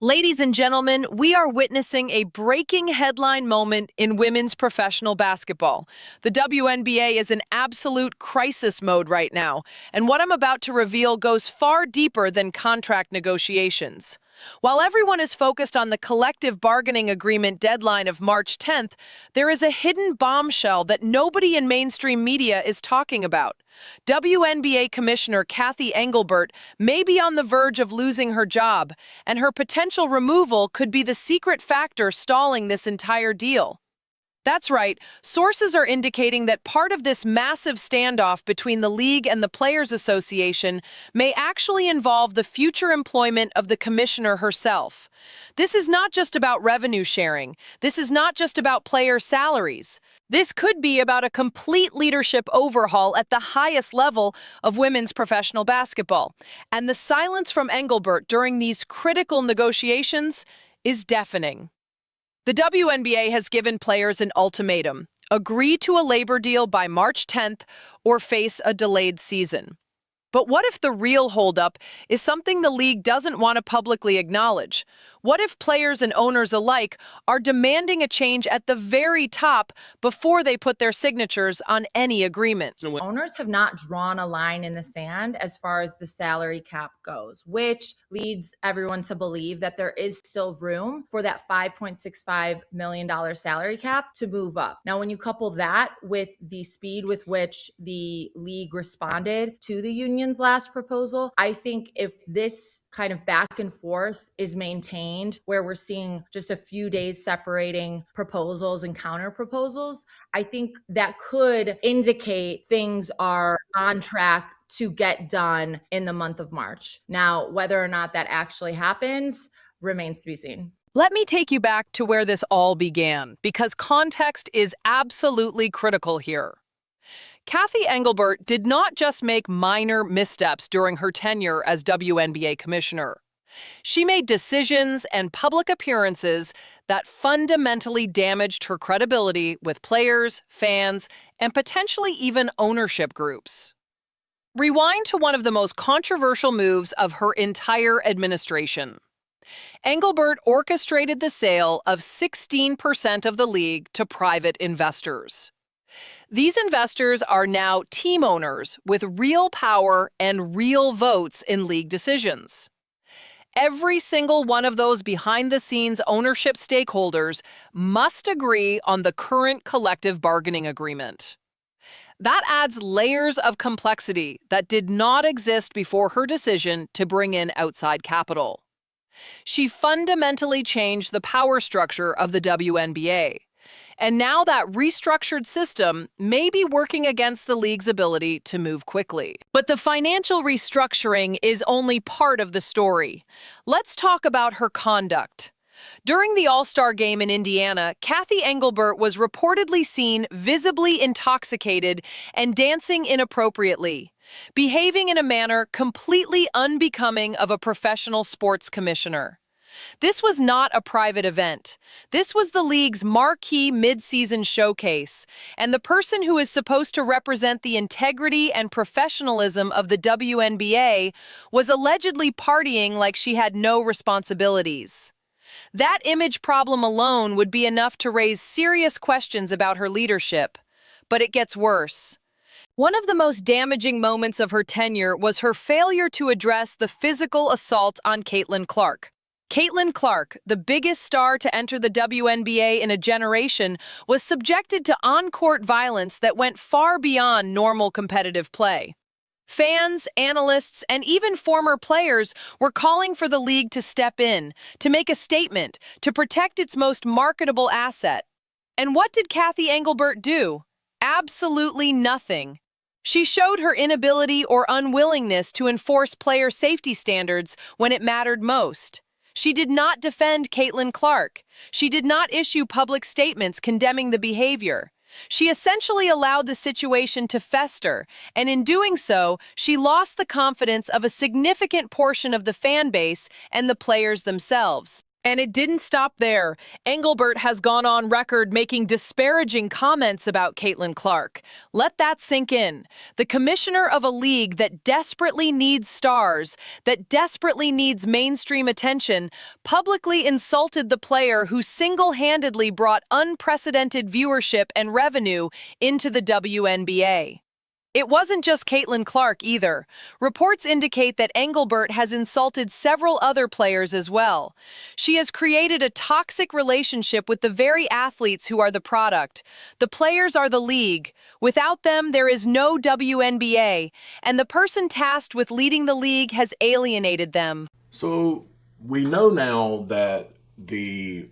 Ladies and gentlemen, we are witnessing a breaking headline moment in women's professional basketball. The WNBA is in absolute crisis mode right now, and what I'm about to reveal goes far deeper than contract negotiations. While everyone is focused on the collective bargaining agreement deadline of March 10th, there is a hidden bombshell that nobody in mainstream media is talking about. WNBA Commissioner Cathy Engelbert may be on the verge of losing her job, and her potential removal could be the secret factor stalling this entire deal. That's right, sources are indicating that part of this massive standoff between the league and the Players Association may actually involve the future employment of the commissioner herself. This is not just about revenue sharing. This is not just about player salaries. This could be about a complete leadership overhaul at the highest level of women's professional basketball. And the silence from Engelbert during these critical negotiations is deafening. The WNBA has given players an ultimatum: agree to a labor deal by March 10th or face a delayed season. But what if the real holdup is something the league doesn't want to publicly acknowledge? What if players and owners alike are demanding a change at the very top before they put their signatures on any agreement? Owners have not drawn a line in the sand as far as the salary cap goes, which leads everyone to believe that there is still room for that $5.65 million salary cap to move up. Now, when you couple that with the speed with which the league responded to the union's last proposal, I think if this kind of back and forth is maintained, where we're seeing just a few days separating proposals and counter proposals, I think that could indicate things are on track to get done in the month of March. Now, whether or not that actually happens remains to be seen. Let me take you back to where this all began, because context is absolutely critical here. Cathy Engelbert did not just make minor missteps during her tenure as WNBA commissioner. She made decisions and public appearances that fundamentally damaged her credibility with players, fans, and potentially even ownership groups. Rewind to one of the most controversial moves of her entire administration. Engelbert orchestrated the sale of 16% of the league to private investors. These investors are now team owners with real power and real votes in league decisions. Every single one of those behind-the-scenes ownership stakeholders must agree on the current collective bargaining agreement. That adds layers of complexity that did not exist before her decision to bring in outside capital. She fundamentally changed the power structure of the WNBA. And now that restructured system may be working against the league's ability to move quickly. But the financial restructuring is only part of the story. Let's talk about her conduct. During the All-Star game in Indiana, Cathy Engelbert was reportedly seen visibly intoxicated and dancing inappropriately, behaving in a manner completely unbecoming of a professional sports commissioner. This was not a private event. This was the league's marquee mid-season showcase, and the person who is supposed to represent the integrity and professionalism of the WNBA was allegedly partying like she had no responsibilities. That image problem alone would be enough to raise serious questions about her leadership. But it gets worse. One of the most damaging moments of her tenure was her failure to address the physical assault on Caitlin Clark. Caitlin Clark, the biggest star to enter the WNBA in a generation, was subjected to on-court violence that went far beyond normal competitive play. Fans, analysts, and even former players were calling for the league to step in, to make a statement, to protect its most marketable asset. And what did Cathy Engelbert do? Absolutely nothing. She showed her inability or unwillingness to enforce player safety standards when it mattered most. She did not defend Caitlin Clark. She did not issue public statements condemning the behavior. She essentially allowed the situation to fester, and in doing so, she lost the confidence of a significant portion of the fan base and the players themselves. And it didn't stop there. Engelbert has gone on record making disparaging comments about Caitlin Clark. Let that sink in. The commissioner of a league that desperately needs stars, that desperately needs mainstream attention, publicly insulted the player who single-handedly brought unprecedented viewership and revenue into the WNBA. It wasn't just Caitlin Clark either. Reports indicate that Engelbert has insulted several other players as well. She has created a toxic relationship with the very athletes who are the product. The players are the league. Without them, there is no WNBA, and the person tasked with leading the league has alienated them. So we know now that the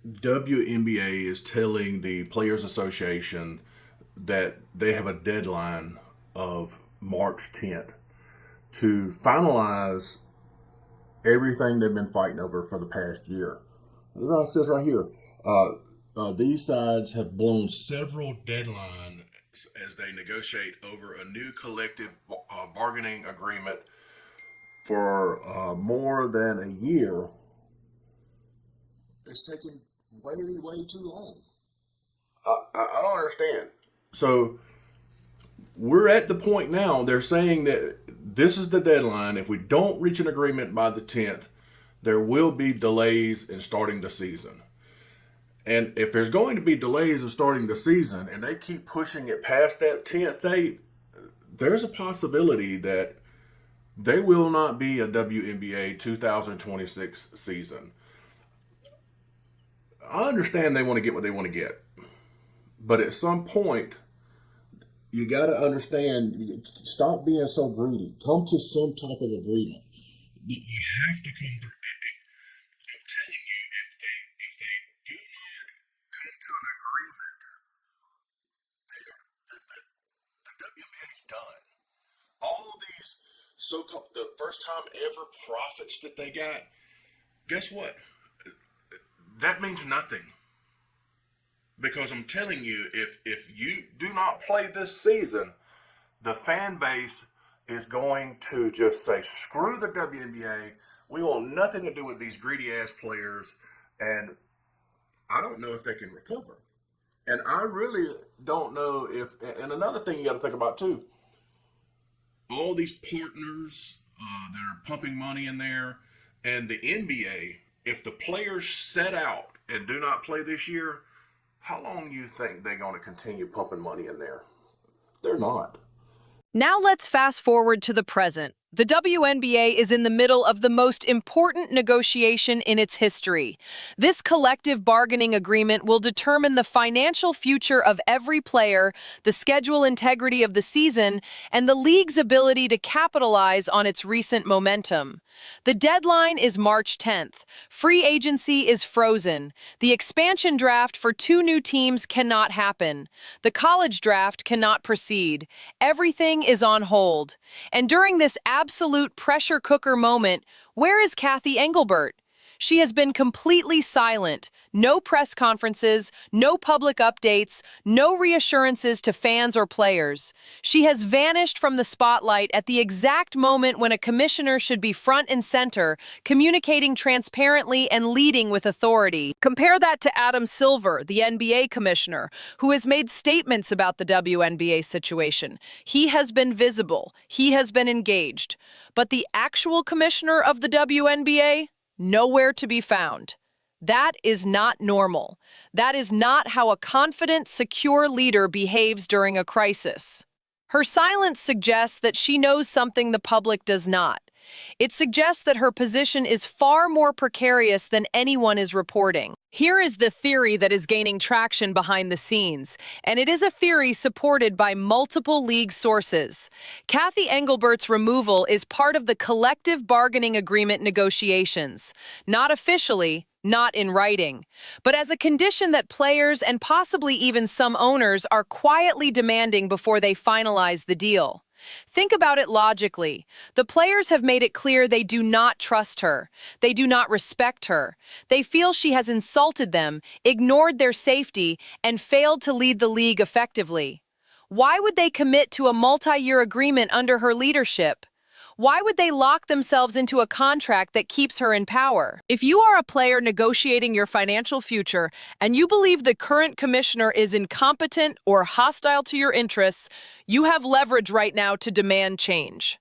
WNBA is telling the Players Association that they have a deadline of March 10th to finalize everything they've been fighting over for the past year. It says right here, these sides have blown several deadlines as they negotiate over a new collective bargaining agreement for more than a year. It's taken way too long. I don't understand. So we're at the point now, they're saying that this is the deadline. If we don't reach an agreement by the 10th, there will be delays in starting the season. And if there's going to be delays in starting the season and they keep pushing it past that 10th date, there's a possibility that there will not be a WNBA 2026 season. I understand they want to get what they want to get. But at some point, you got to understand, stop being so greedy. Come to some type of agreement. You have to come to, I'm telling you, if they do not come to an agreement, the WNBA is done. All these so-called, the first time ever profits that they got, guess what? That means nothing. Because I'm telling you, if you do not play this season, the fan base is going to just say, screw the WNBA. We want nothing to do with these greedy ass players. And I don't know if they can recover. And I really don't know if, and another thing you got to think about too, all these partners that are pumping money in there, and the NBA, if the players set out and do not play this year, how long do you think they're going to continue pumping money in there? They're not. Now let's fast forward to the present. The WNBA is in the middle of the most important negotiation in its history. This collective bargaining agreement will determine the financial future of every player, the schedule integrity of the season, and the league's ability to capitalize on its recent momentum. The deadline is March 10th. Free agency is frozen. The expansion draft for 2 new teams cannot happen. The college draft cannot proceed. Everything is on hold. And during this absolute pressure cooker moment, where is Cathy Engelbert? She has been completely silent. No press conferences, no public updates, no reassurances to fans or players. She has vanished from the spotlight at the exact moment when a commissioner should be front and center, communicating transparently and leading with authority. Compare that to Adam Silver, the NBA commissioner, who has made statements about the WNBA situation. He has been visible. He has been engaged. But the actual commissioner of the WNBA? Nowhere to be found. That is not normal. That is not how a confident, secure leader behaves during a crisis. Her silence suggests that she knows something the public does not. It suggests that her position is far more precarious than anyone is reporting. Here is the theory that is gaining traction behind the scenes, and it is a theory supported by multiple league sources. Cathy Engelbert's removal is part of the collective bargaining agreement negotiations, not officially, not in writing, but as a condition that players and possibly even some owners are quietly demanding before they finalize the deal. Think about it logically. The players have made it clear they do not trust her. They do not respect her. They feel she has insulted them, ignored their safety, and failed to lead the league effectively. Why would they commit to a multi-year agreement under her leadership? Why would they lock themselves into a contract that keeps her in power? If you are a player negotiating your financial future and you believe the current commissioner is incompetent or hostile to your interests, you have leverage right now to demand change.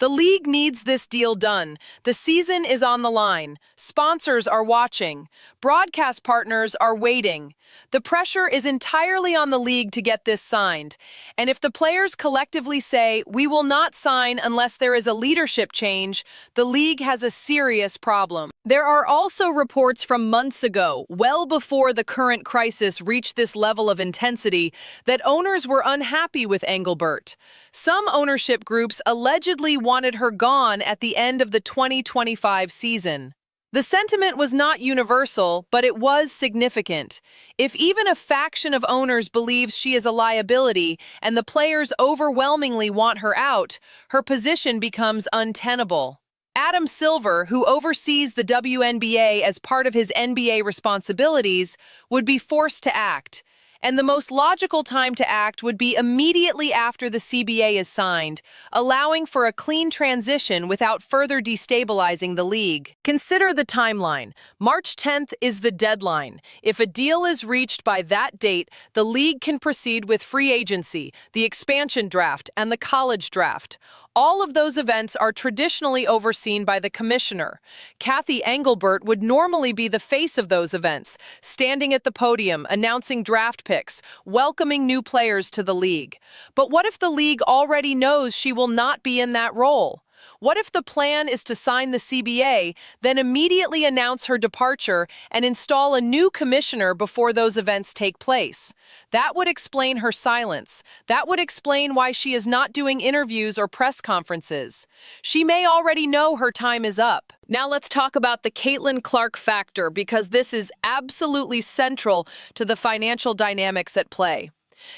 The league needs this deal done. The season is on the line. Sponsors are watching. Broadcast partners are waiting. The pressure is entirely on the league to get this signed. And if the players collectively say, "We will not sign unless there is a leadership change," the league has a serious problem. There are also reports from months ago, well before the current crisis reached this level of intensity, that owners were unhappy with Engelbert. Some ownership groups allegedly wanted her gone at the end of the 2025 season. The sentiment was not universal, but it was significant. If even a faction of owners believes she is a liability and the players overwhelmingly want her out, her position becomes untenable. Adam Silver, who oversees the WNBA as part of his NBA responsibilities, would be forced to act. And the most logical time to act would be immediately after the CBA is signed, allowing for a clean transition without further destabilizing the league. Consider the timeline. March 10th is the deadline. If a deal is reached by that date, the league can proceed with free agency, the expansion draft, and the college draft. All of those events are traditionally overseen by the commissioner. Cathy Engelbert would normally be the face of those events, standing at the podium, announcing draft picks, welcoming new players to the league. But what if the league already knows she will not be in that role? What if the plan is to sign the CBA, then immediately announce her departure and install a new commissioner before those events take place? That would explain her silence. That would explain why she is not doing interviews or press conferences. She may already know her time is up. Now let's talk about the Caitlin Clark factor, because this is absolutely central to the financial dynamics at play.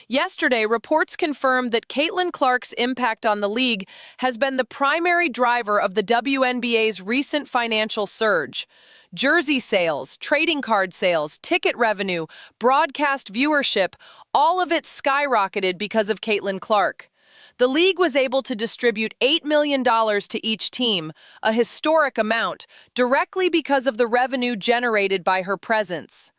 Yesterday, reports confirmed that Caitlin Clark's impact on the league has been the primary driver of the WNBA's recent financial surge. Jersey sales, trading card sales, ticket revenue, broadcast viewership, all of it skyrocketed because of Caitlin Clark. The league was able to distribute $8 million to each team, a historic amount, directly because of the revenue generated by her presence.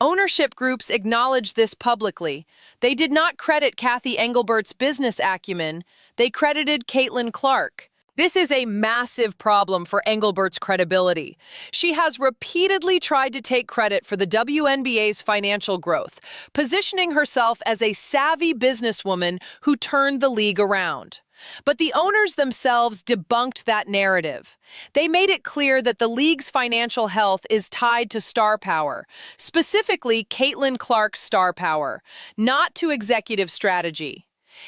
Ownership groups acknowledged this publicly. They did not credit Cathy Engelbert's business acumen. They credited Caitlin Clark. This is a massive problem for Engelbert's credibility. She has repeatedly tried to take credit for the WNBA's financial growth, positioning herself as a savvy businesswoman who turned the league around. But the owners themselves debunked that narrative. They made it clear that the league's financial health is tied to star power, specifically Caitlin Clark's star power, not to executive strategy.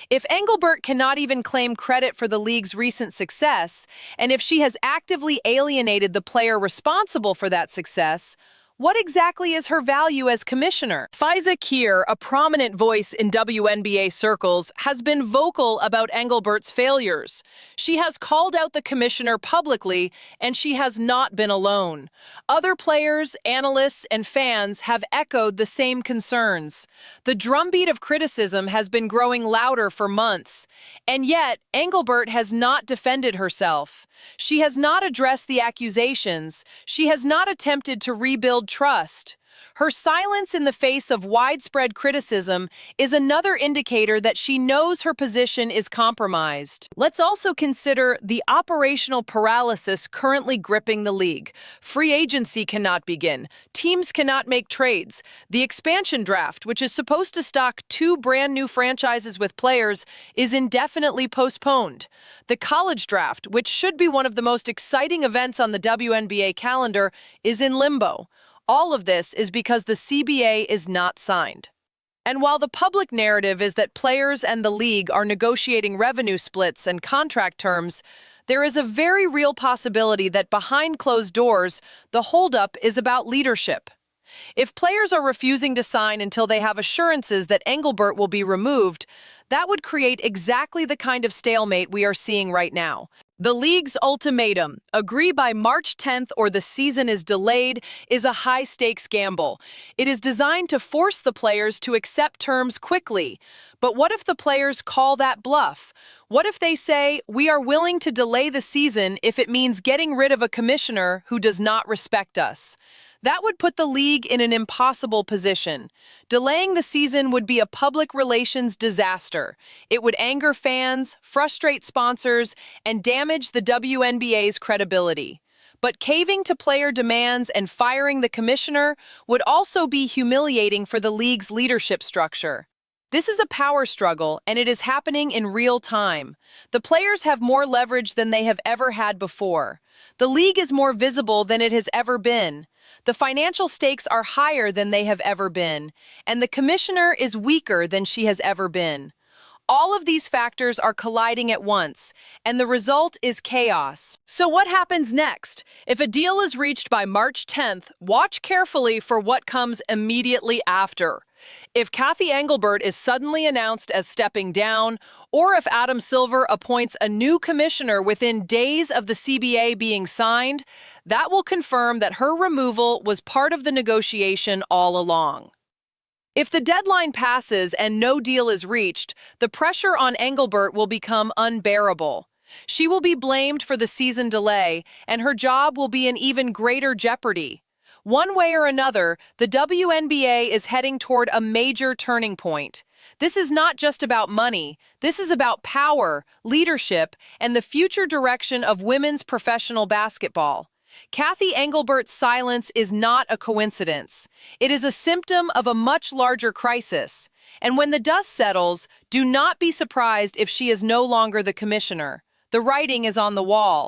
If Engelbert cannot even claim credit for the league's recent success, and if she has actively alienated the player responsible for that success, what exactly is her value as commissioner? Faiza Keir, a prominent voice in WNBA circles, has been vocal about Engelbert's failures. She has called out the commissioner publicly, and she has not been alone. Other players, analysts, and fans have echoed the same concerns. The drumbeat of criticism has been growing louder for months, and yet Engelbert has not defended herself. She has not addressed the accusations. She has not attempted to rebuild trust. Her silence in the face of widespread criticism is another indicator that she knows her position is compromised. Let's also consider the operational paralysis currently gripping the league. Free agency cannot begin. Teams cannot make trades. The expansion draft, which is supposed to stock 2 brand new franchises with players, is indefinitely postponed. The college draft, which should be one of the most exciting events on the WNBA calendar, is in limbo. All of this is because the CBA is not signed. And while the public narrative is that players and the league are negotiating revenue splits and contract terms, there is a very real possibility that behind closed doors, the holdup is about leadership. If players are refusing to sign until they have assurances that Engelbert will be removed, that would create exactly the kind of stalemate we are seeing right now. The league's ultimatum, agree by March 10th or the season is delayed, is a high-stakes gamble. It is designed to force the players to accept terms quickly. But what if the players call that bluff? What if they say, we are willing to delay the season if it means getting rid of a commissioner who does not respect us? That would put the league in an impossible position. Delaying the season would be a public relations disaster. It would anger fans, frustrate sponsors, and damage the WNBA's credibility. But caving to player demands and firing the commissioner would also be humiliating for the league's leadership structure. This is a power struggle, and it is happening in real time. The players have more leverage than they have ever had before. The league is more visible than it has ever been. The financial stakes are higher than they have ever been, and the commissioner is weaker than she has ever been. All of these factors are colliding at once, and the result is chaos. So what happens next? If a deal is reached by March 10th, watch carefully for what comes immediately after. If Cathy Engelbert is suddenly announced as stepping down, or if Adam Silver appoints a new commissioner within days of the CBA being signed, that will confirm that her removal was part of the negotiation all along. If the deadline passes and no deal is reached, the pressure on Engelbert will become unbearable. She will be blamed for the season delay, and her job will be in even greater jeopardy. One way or another, the WNBA is heading toward a major turning point. This is not just about money. This is about power, leadership, and the future direction of women's professional basketball. Cathy Engelbert's silence is not a coincidence. It is a symptom of a much larger crisis. And when the dust settles, do not be surprised if she is no longer the commissioner. The writing is on the wall.